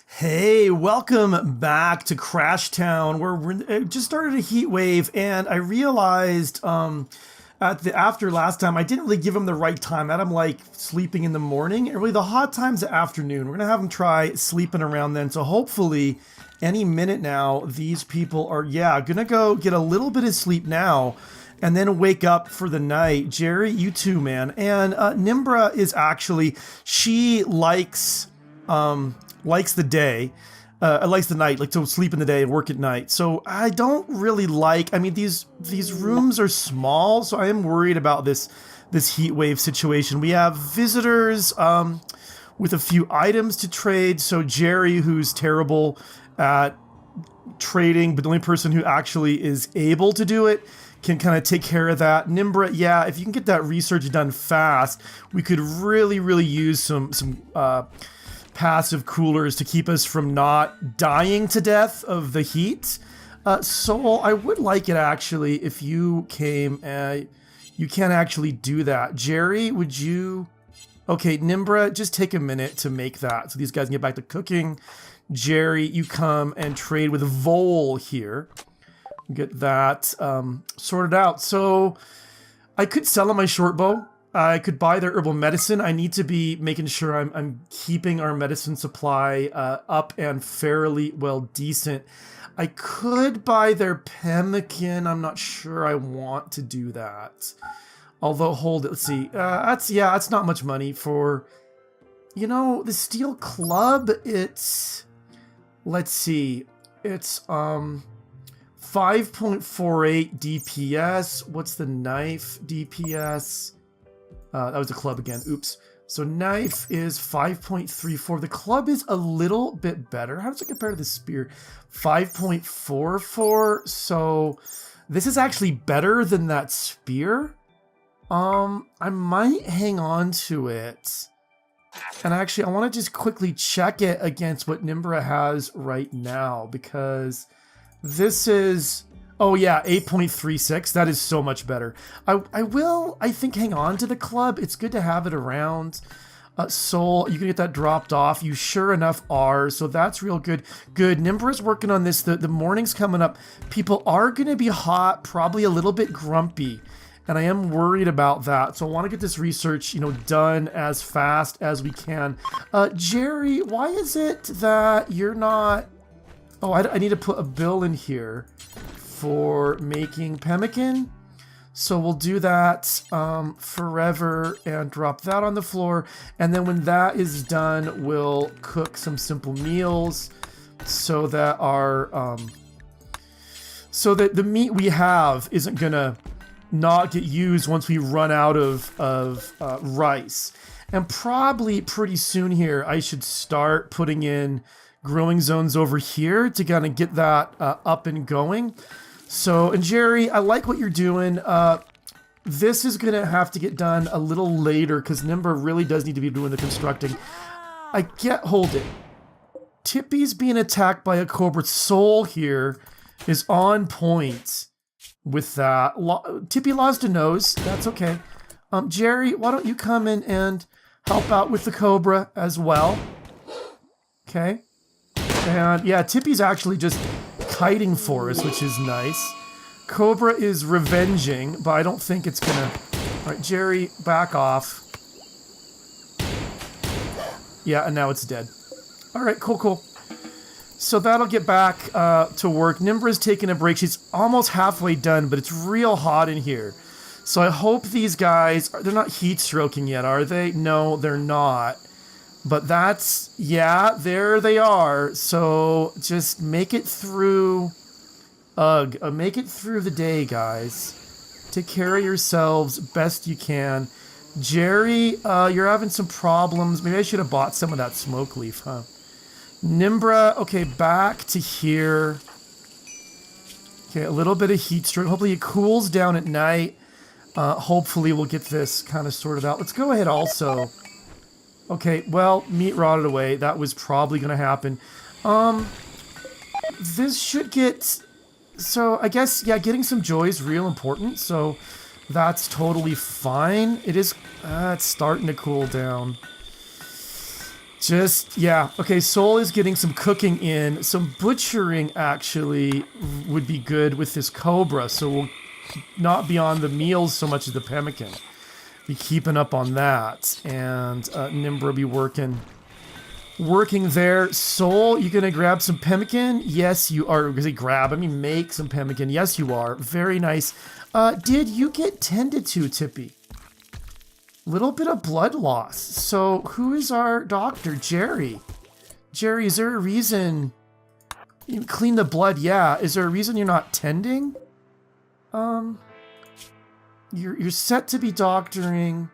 Hey, welcome back to Crash Town, where we just started a heat wave, and I realized after last time I didn't really give him the right time. I had him like sleeping in the morning, and really the hot time's the afternoon. We're gonna have him try sleeping around then. So hopefully, any minute now, these people are gonna go get a little bit of sleep now, and then wake up for the night. Jerry, you too, man. And Nimbra is actually she likes the day, likes the night, like to sleep in the day and work at night. So I don't really like, I mean, these rooms are small, so I am worried about this heat wave situation. We have visitors with a few items to trade. So Jerry, who's terrible at trading, but the only person who actually is able to do it, can kind of take care of that. Nimbra, yeah, if you can get that research done fast, we could really use some passive coolers to keep us from not dying to death of the heat. Soul, I would like it actually if you came. You can't actually do that. Jerry, would you? Okay, Nimbra, just take a minute to make that so these guys can get back to cooking. Jerry, you come and trade with Vol here. Get that sorted out. So I could sell him my short bow. I could buy their herbal medicine. I need to be making sure I'm keeping our medicine supply up and fairly well decent. I could buy their pemmican. I'm not sure I want to do that. Although, hold it. Let's see. That's not much money for, the steel club. It's, let's see. It's 5.48 DPS. What's the knife DPS? That was a club again. Oops. So knife is 5.34. The club is a little bit better. How does it compare to the spear? 5.44. So this is actually better than that spear. I might hang on to it. And actually, I want to just quickly check it against what Nimbra has right now, because this is... Oh yeah, 8.36. That is so much better. I will, I think, hang on to the club. It's good to have it around. Soul, you can get that dropped off. You sure enough are, so that's real good. Good. Nimbra's working on this. The morning's coming up. People are going to be hot, probably a little bit grumpy, and I am worried about that. So I want to get this research, done as fast as we can. Jerry, why is it that you're not... Oh, I need to put a bill in here for making pemmican. So we'll do that forever and drop that on the floor. And then when that is done, we'll cook some simple meals so that our so that the meat we have isn't gonna not get used once we run out of rice. And probably pretty soon here, I should start putting in growing zones over here to kind of get that up and going. So, and Jerry, I like what you're doing. This is going to have to get done a little later because Nimbra really does need to be doing the constructing. Hold it. Tippy's being attacked by a cobra. Soul here is on point with that. Tippy lost a nose. That's okay. Jerry, why don't you come in and help out with the cobra as well? Okay. And yeah, Tippy's actually just kiting for us, which is nice. Cobra is revenging, but I don't think it's gonna... Alright, Jerry, back off. Yeah, and now it's dead. Alright, cool. So that'll get back to work. Nimbra's taking a break. She's almost halfway done, but it's real hot in here. So I hope these guys... They're not heat stroking yet, are they? No, they're not. But that's, yeah, there they are. So just make it through, make it through the day, guys. Take care of yourselves best you can. Jerry, you're having some problems. Maybe I should have bought some of that smoke leaf, huh? Nimbra, okay, back to here. Okay, a little bit of heat stroke. Hopefully it cools down at night. Hopefully we'll get this kind of sorted out. Let's go ahead also. Okay, well, meat rotted away. That was probably going to happen. This should get... So, I guess, yeah, getting some joy is real important. So, that's totally fine. It is... it's starting to cool down. Just, yeah. Okay, Soul is getting some cooking in. Some butchering, actually, would be good with this Cobra. So we'll not be on the meals so much as the pemmican. Be keeping up on that. And Nimbra be working there. Soul, you gonna grab some pemmican? Yes, you are. Because grab, I mean make some pemmican. Yes, you are. Very nice. Did you get tended to, Tippy? Little bit of blood loss. So who is our doctor? Jerry. Jerry, is there a reason you clean the blood? Yeah. Is there a reason you're not tending? You're set to be doctoring.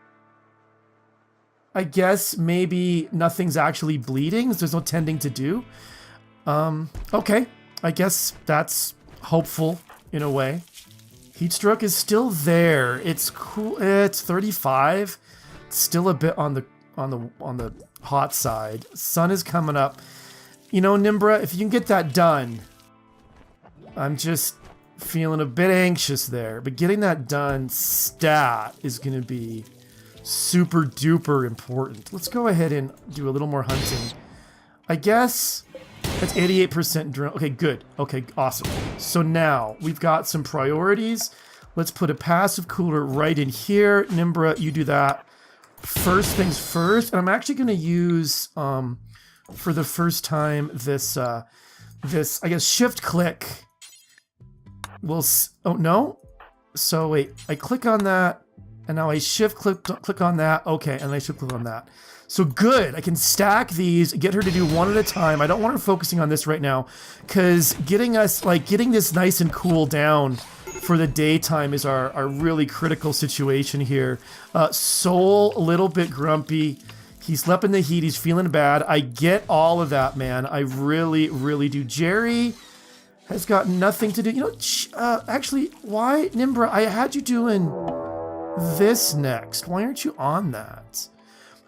I guess maybe nothing's actually bleeding. So there's no tending to do. Okay. I guess that's hopeful in a way. Heat stroke is still there. It's cool. It's 35. It's still a bit on the hot side. Sun is coming up. You know, Nimbra, if you can get that done, I'm just feeling a bit anxious there. But getting that done stat is going to be super duper important. Let's go ahead and do a little more hunting. I guess that's 88% drone. Okay, good. Okay, awesome. So now we've got some priorities. Let's put a passive cooler right in here. Nimbra, you do that. First things first. And I'm actually going to use, for the first time, this, I guess, shift click. Oh, no? So wait, I click on that. And now I shift click on that. Okay, and I shift click on that. So good, I can stack these, get her to do one at a time. I don't want her focusing on this right now, because getting this nice and cool down for the daytime is our really critical situation here. Soul, a little bit grumpy. He slept in the heat, he's feeling bad. I get all of that, man. I really, really do. Jerry has got nothing to do. You know, actually, why, Nimbra, I had you doing this next. Why aren't you on that?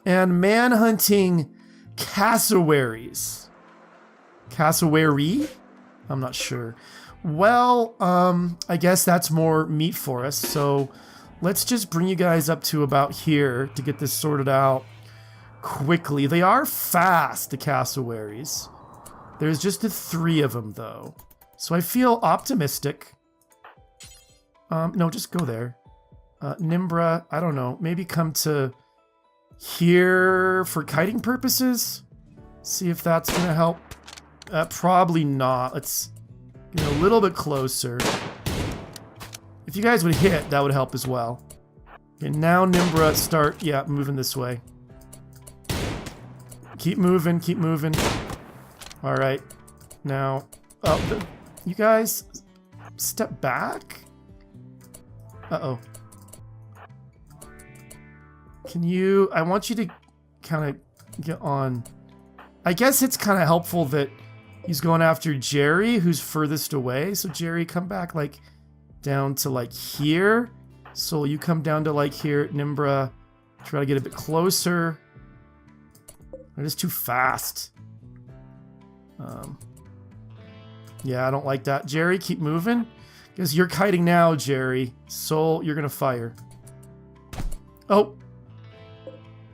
And manhunting cassowaries. Cassowary? I'm not sure. Well, I guess that's more meat for us. So let's just bring you guys up to about here to get this sorted out quickly. They are fast, the cassowaries. There's just the 3 of them, though. So I feel optimistic. No, just go there. Nimbra, I don't know. Maybe come to here for kiting purposes. See if that's going to help. Probably not. Let's get a little bit closer. If you guys would hit, that would help as well. Okay, now Nimbra start, moving this way. Keep moving, keep moving. All right. Now, you guys step back. Uh-oh. I want you to kind of get on. I guess it's kind of helpful that he's going after Jerry, who's furthest away. So Jerry, come back like down to like here. So you come down to like here. Nimbra, try to get a bit closer. They're just too fast. Yeah, I don't like that. Jerry, keep moving. Because you're kiting now, Jerry. Soul, you're going to fire. Oh.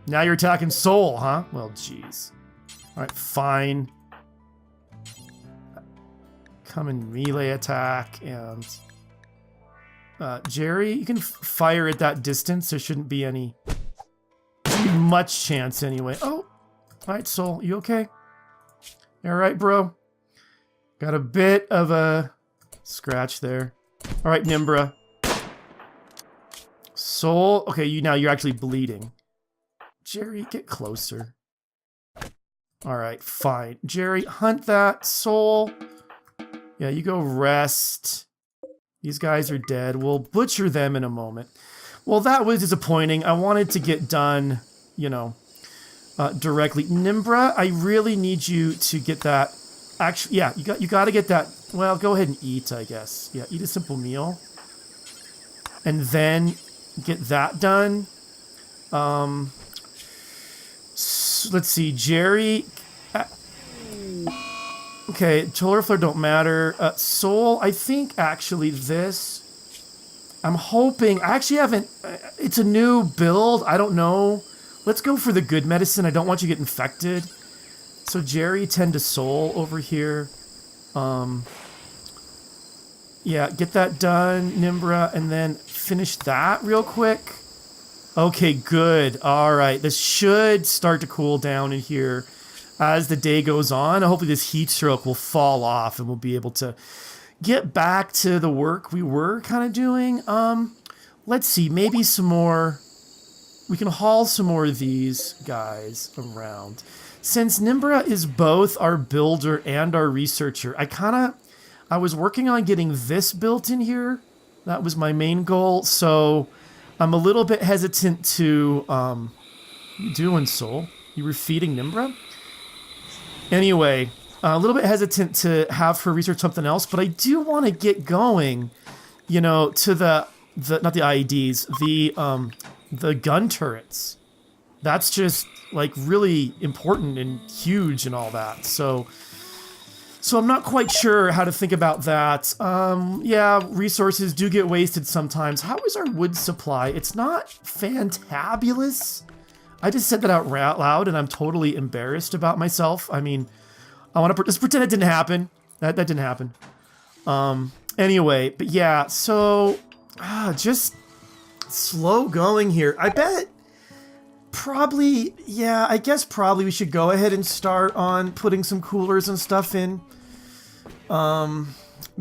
Now you're attacking Soul, huh? Well, jeez. Alright, fine. Come in melee attack, and... Jerry, you can fire at that distance. There shouldn't be any... much chance anyway. Oh! Alright, Soul, you okay? Alright, bro. Got a bit of a scratch there. Alright, Nimbra. Soul... Okay, now you're actually bleeding. Jerry, get closer. Alright, fine. Jerry, hunt that. Soul. Yeah, you go rest. These guys are dead. We'll butcher them in a moment. Well, that was disappointing. I wanted to get done, you know, directly. Nimbra, I really need you to get that. Actually, yeah, you got to get that. Well, go ahead and eat, I guess. Yeah, eat a simple meal. And then get that done. Let's see, Jerry. Okay, Tolar Flare don't matter. Soul, I think actually this. I'm hoping. I actually haven't. It's a new build. I don't know. Let's go for the good medicine. I don't want you to get infected. So Jerry tend to soul over here. Yeah, get that done, Nimbra, and then finish that real quick. Okay, good. All right, this should start to cool down in here as the day goes on. Hopefully this heat stroke will fall off and we'll be able to get back to the work we were kind of doing. Let's see, maybe some more. We can haul some more of these guys around. Since Nimbra is both our builder and our researcher, I was working on getting this built in here. That was my main goal, so I'm a little bit hesitant to, what are you doing, Soul? You were feeding Nimbra? Anyway, a little bit hesitant to have her research something else, but I do want to get going, you know, to the not the IEDs, the gun turrets. That's just like really important and huge and all that. So I'm not quite sure how to think about that. Yeah, resources do get wasted sometimes. How is our wood supply? It's not fantabulous. I just said that out loud and I'm totally embarrassed about myself. I mean, I want to just pretend it didn't happen. That didn't happen. Anyway, but yeah, so just slow going here. I bet probably, yeah, I guess probably we should go ahead and start on putting some coolers and stuff in.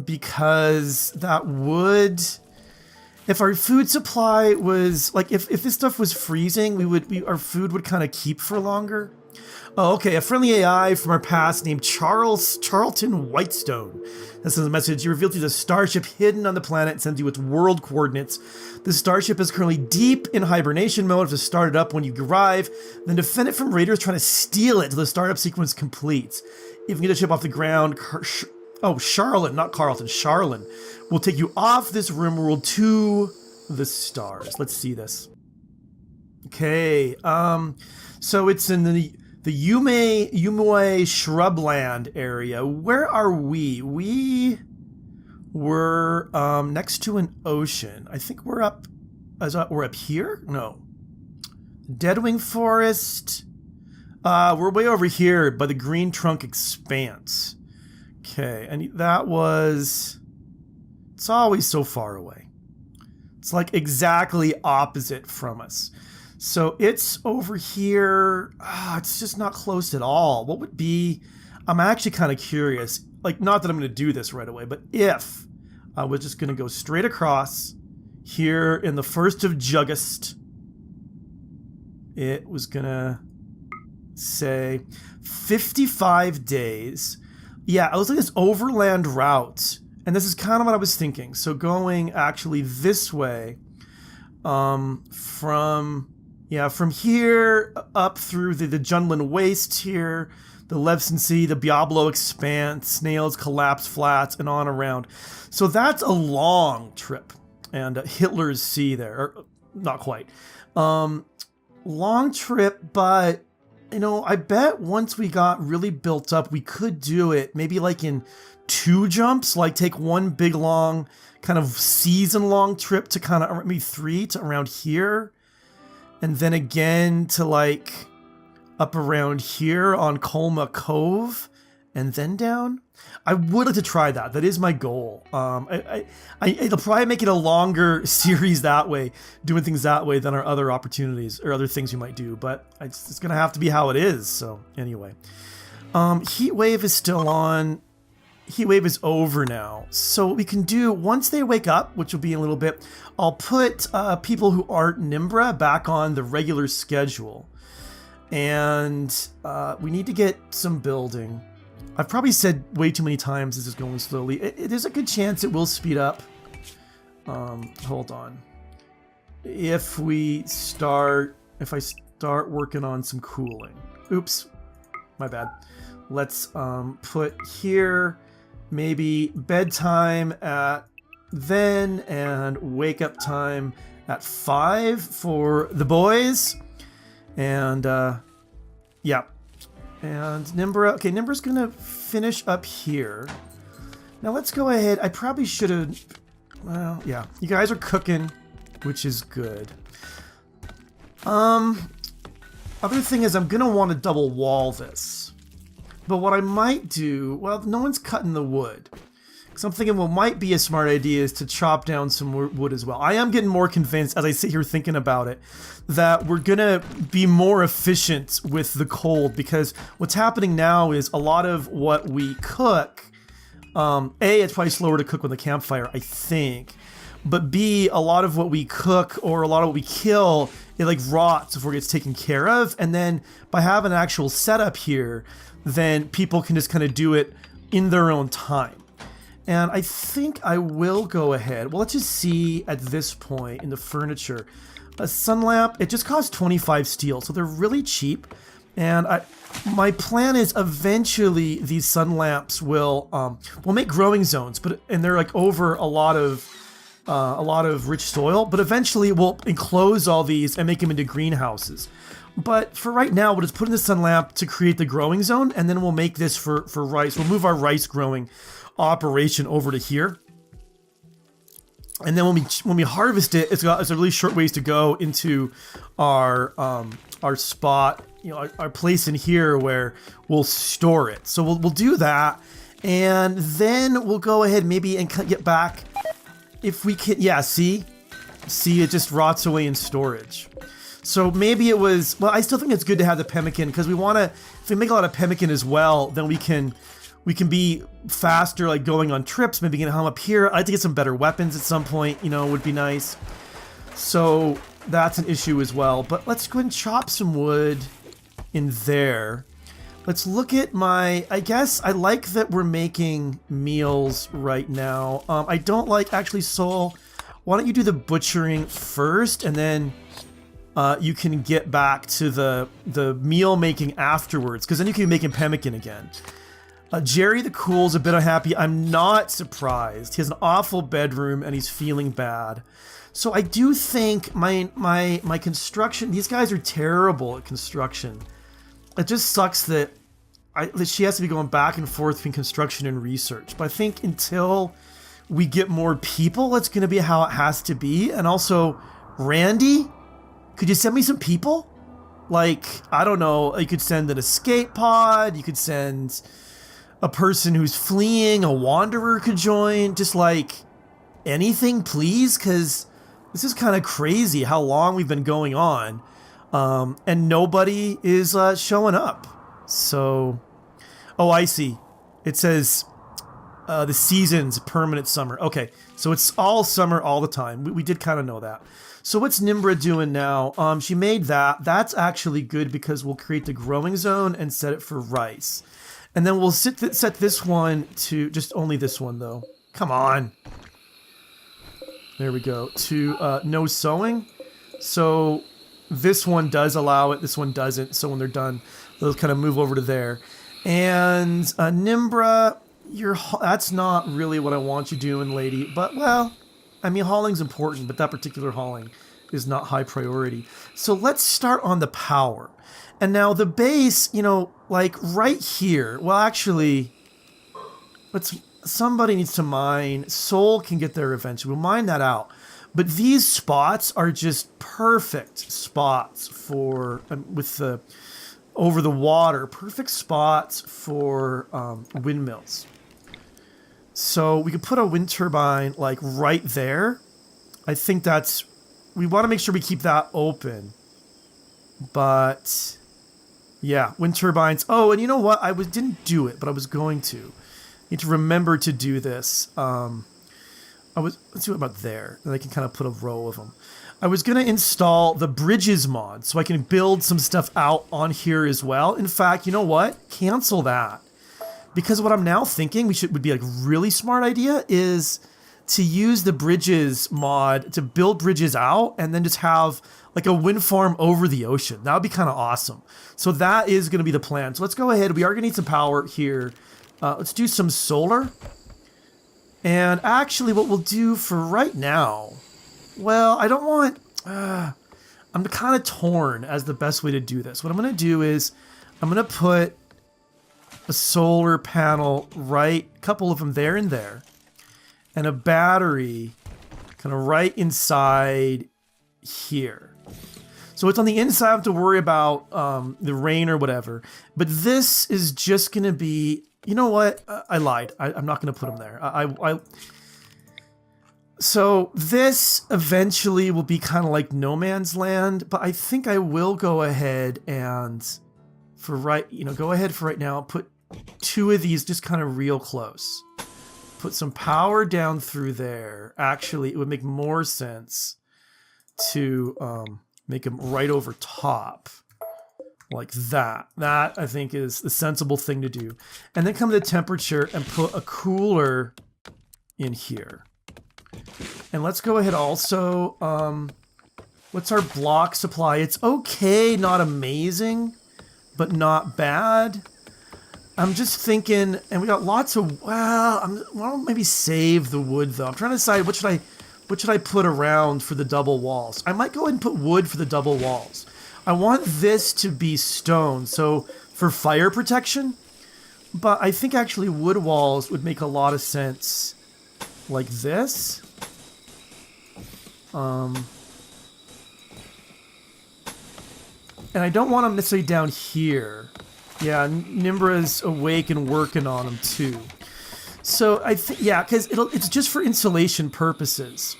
Because that would, if our food supply was, like, if this stuff was freezing, our food would kind of keep for longer. Oh, okay, a friendly AI from our past named Charlton Whitestone. This is a message. You revealed to you the starship hidden on the planet and sends you with world coordinates. The starship is currently deep in hibernation mode. Have to start it up when you arrive, then defend it from raiders trying to steal it till the startup sequence completes. If you can get the ship off the ground, Charlon, not Carlton, Charlon will take you off this RIMWORLD to the stars. Let's see this. Okay, so it's in the Yume shrubland area. Where are we? We were next to an ocean. I think we're up. We're up here? No. Deadwing Forest. We're way over here by the Green Trunk Expanse. Okay, and that was. It's always so far away. It's like exactly opposite from us. So it's over here. It's just not close at all. What would be... I'm actually kind of curious. Like, not that I'm going to do this right away, but if I was just going to go straight across here in the 1st of Juggust, it was going to say 55 days. Yeah, it looks like this overland route. And this is kind of what I was thinking. So going actually this way from here up through the Junlin Waste here, the Levson Sea, the Biablo Expanse, Snails Collapse Flats, and on around. So that's a long trip. And Hitler's Sea there. Or, not quite. Long trip, but, you know, I bet once we got really built up, we could do it maybe like in 2 jumps, like take one big long kind of season-long trip to kind of, maybe 3 to around here. And then again to like up around here on Colma Cove and then down. I would like to try that. That is my goal. It'll probably make it a longer series that way, doing things that way than our other opportunities or other things we might do. But it's going to have to be how it is. So anyway, Heatwave is still on. Heatwave is over now. So what we can do, once they wake up, which will be in a little bit, I'll put people who aren't Nimbra back on the regular schedule. And we need to get some building. I've probably said way too many times this is going slowly. There's a good chance it will speed up. Hold on. If I start working on some cooling. Oops, my bad. Let's put here... maybe bedtime at then and wake up time at 5 for the boys. And yeah. And Nimbra, okay, Nimbra's gonna finish up here. Now let's go ahead. I probably should have, well, yeah. You guys are cooking, which is good. Other thing is I'm gonna want to double wall this. But what I might do, well, no one's cutting the wood. So I'm thinking what might be a smart idea is to chop down some more wood as well. I am getting more convinced as I sit here thinking about it that we're gonna be more efficient with the cold, because what's happening now is a lot of what we cook, A, it's probably slower to cook with a campfire, I think. But B, a lot of what we cook or a lot of what we kill, it like rots before it gets taken care of. And then by having an actual setup here, then people can just kind of do it in their own time. And I think I will go ahead. Well, let's just see at this point in the furniture. A sun lamp, it just costs 25 steel, so they're really cheap. And my plan is eventually these sun lamps will make growing zones, and they're like over a lot of rich soil. But eventually we'll enclose all these and make them into greenhouses. But for right now, we'll just put in the sun lamp to create the growing zone, and then we'll make this for rice. We'll move our rice growing operation over to here, and then when we harvest it, it's a really short ways to go into our spot, you know, our place in here where we'll store it. So we'll do that, and then we'll go ahead maybe and get back if we can. Yeah, see it just rots away in storage. So maybe it was, well, I still think it's good to have the pemmican, because we want to, if we make a lot of pemmican as well, then we can be faster, like going on trips, maybe get home up here. I'd like to get some better weapons at some point, you know, would be nice. So that's an issue as well. But let's go ahead and chop some wood in there. Let's look at I guess I like that we're making meals right now. I don't like, actually, Soul, why don't you do the butchering first, and then you can get back to the meal making afterwards, because then you can be making pemmican again. Jerry the Cool's a bit unhappy. I'm not surprised. He has an awful bedroom and he's feeling bad. So I do think my construction, these guys are terrible at construction. It just sucks that she has to be going back and forth between construction and research. But I think until we get more people, it's going to be how it has to be. And also, Randy, could you send me some people? Like, I don't know, you could send an escape pod, you could send a person who's fleeing, a wanderer could join, just like anything, please, because this is kind of crazy how long we've been going on, and nobody is showing up. So, oh, I see. It says the season's permanent summer. Okay, so it's all summer all the time. We did kind of know that. So what's Nimbra doing now? She made that. That's actually good, because we'll create the growing zone and set it for rice. And then we'll set this one to just only this one, though. Come on. There we go. To no sewing. So this one does allow it. This one doesn't. So when they're done, they'll kind of move over to there. And Nimbra, that's not really what I want you doing, lady. But, well, I mean, hauling's important, but that particular hauling is not high priority. So let's start on the power. And now the base, you know, like right here. Well, actually, somebody needs to mine. Soul can get there eventually. We'll mine that out. But these spots are just perfect spots for, with the, over the water, perfect spots for windmills. So we could put a wind turbine like right there. I think we want to make sure we keep that open. But yeah, wind turbines. Oh, and you know what? Didn't do it, but I was going to. Need to remember to do this. Let's do it about there. Then I can kind of put a row of them. I was going to install the bridges mod so I can build some stuff out on here as well. In fact, you know what? Cancel that. Because what I'm now thinking would be like a really smart idea is to use the bridges mod to build bridges out and then just have like a wind farm over the ocean. That would be kind of awesome. So that is going to be the plan. So let's go ahead. We are going to need some power here. Let's do some solar. And actually what we'll do for right now, well, I don't want, I'm kind of torn as the best way to do this. What I'm going to do is I'm going to put a solar panel a couple of them there and there, and a battery kind of right inside here. So it's on the inside, I have to worry about the rain or whatever. But this is just going to be, you know what? I lied. I'm not going to put them there. So this eventually will be kind of like no man's land, but I think I will go ahead and go ahead for right now, put 2 of these just kind of real close. Put some power down through there. Actually, it would make more sense to make them right over top. Like that. That, I think, is the sensible thing to do. And then come to the temperature and put a cooler in here. And let's go ahead also, what's our block supply? It's okay, not amazing, but not bad. I'm just thinking, and we got lots of, well, maybe save the wood though. I'm trying to decide what should I put around for the double walls. I might go ahead and put wood for the double walls. I want this to be stone, so for fire protection, but I think actually wood walls would make a lot of sense like this. And I don't want them necessarily down here. Yeah, Nimbra's awake and working on them too. So I think, yeah, because it's just for insulation purposes.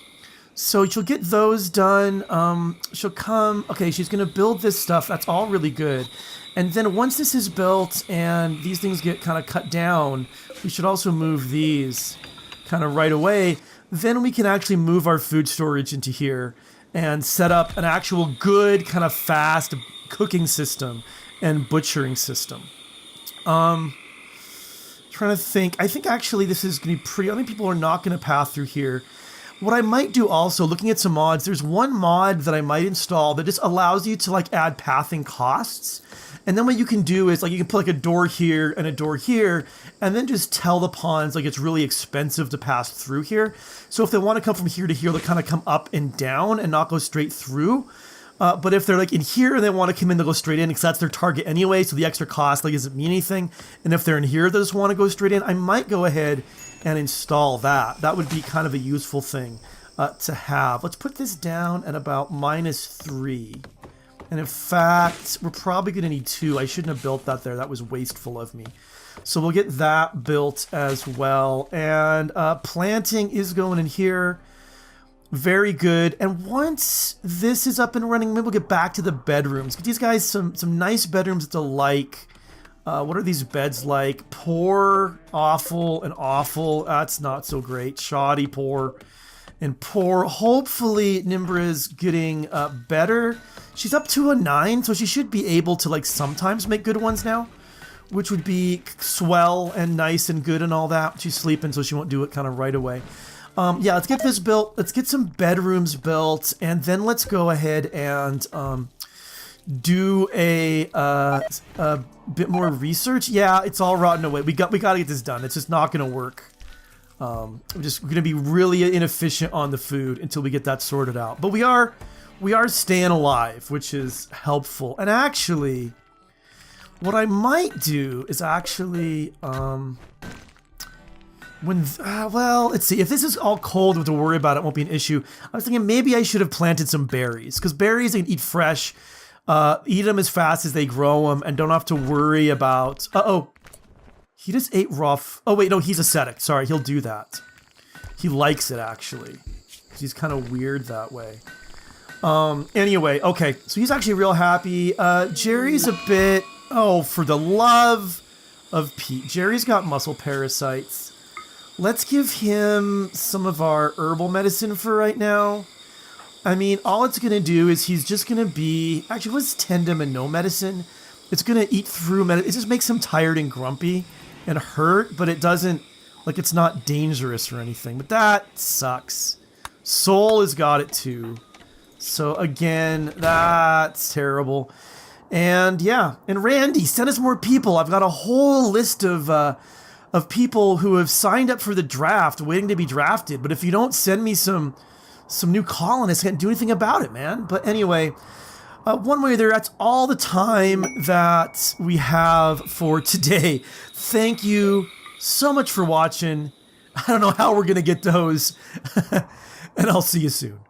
So she'll get those done. She'll come. Okay, she's gonna build this stuff. That's all really good. And then once this is built and these things get kind of cut down, we should also move these kind of right away. Then we can actually move our food storage into here and set up an actual good kind of fast cooking system and butchering system. Trying to think. I think actually this is going to be pretty. I think people are not going to pass through here. What I might do also, looking at some mods, there's one mod that I might install that just allows you to like add pathing costs. And then what you can do is like you can put like a door here and a door here, and then just tell the pawns like it's really expensive to pass through here. So if they want to come from here to here, they'll kind of come up and down and not go straight through. But if they're like in here and they want to come in, they'll go straight in because that's their target anyway. So the extra cost like doesn't mean anything. And if they're in here, they just want to go straight in. I might go ahead and install that. That would be kind of a useful thing to have. Let's put this down at about -3. And in fact, we're probably going to need 2. I shouldn't have built that there. That was wasteful of me. So we'll get that built as well. And planting is going in here. Very good. And once this is up and running, maybe we'll get back to the bedrooms. Get these guys some nice bedrooms to like. What are these beds like? Poor, awful, and awful. That's not so great. Shoddy, poor, and poor. Hopefully, Nimbra is getting better. She's up to a 9, so she should be able to like sometimes make good ones now, which would be swell and nice and good and all that. She's sleeping, so she won't do it kind of right away. Yeah, let's get this built. Let's get some bedrooms built, and then let's go ahead and do a bit more research. Yeah, it's all rotten away. We got to get this done. It's just not going to work. We're going to be really inefficient on the food until we get that sorted out. But we are staying alive, which is helpful. And actually, what I might do is actually well, let's see. If this is all cold, we have to worry about it. Won't be an issue. I was thinking maybe I should have planted some berries, because berries they can eat fresh, eat them as fast as they grow them, and don't have to worry about. He just ate raw. Oh wait, no, he's ascetic. Sorry, he'll do that. He likes it actually. He's kind of weird that way. Anyway, okay, so he's actually real happy. Jerry's a bit. Oh, for the love of Pete, Jerry's got muscle parasites. Let's give him some of our herbal medicine for right now. I mean, all it's going to do is he's just going to be... Actually, what's Tendum and no medicine? It's going to eat through medicine. It just makes him tired and grumpy and hurt, but it doesn't... Like, it's not dangerous or anything. But that sucks. Soul has got it too. So, again, that's terrible. And, yeah. And Randy, send us more people. I've got a whole list of people who have signed up for the draft, waiting to be drafted. But if you don't send me some new colonists, I can't do anything about it, man. But anyway, one way or the other, that's all the time that we have for today. Thank you so much for watching. I don't know how we're going to get those. And I'll see you soon.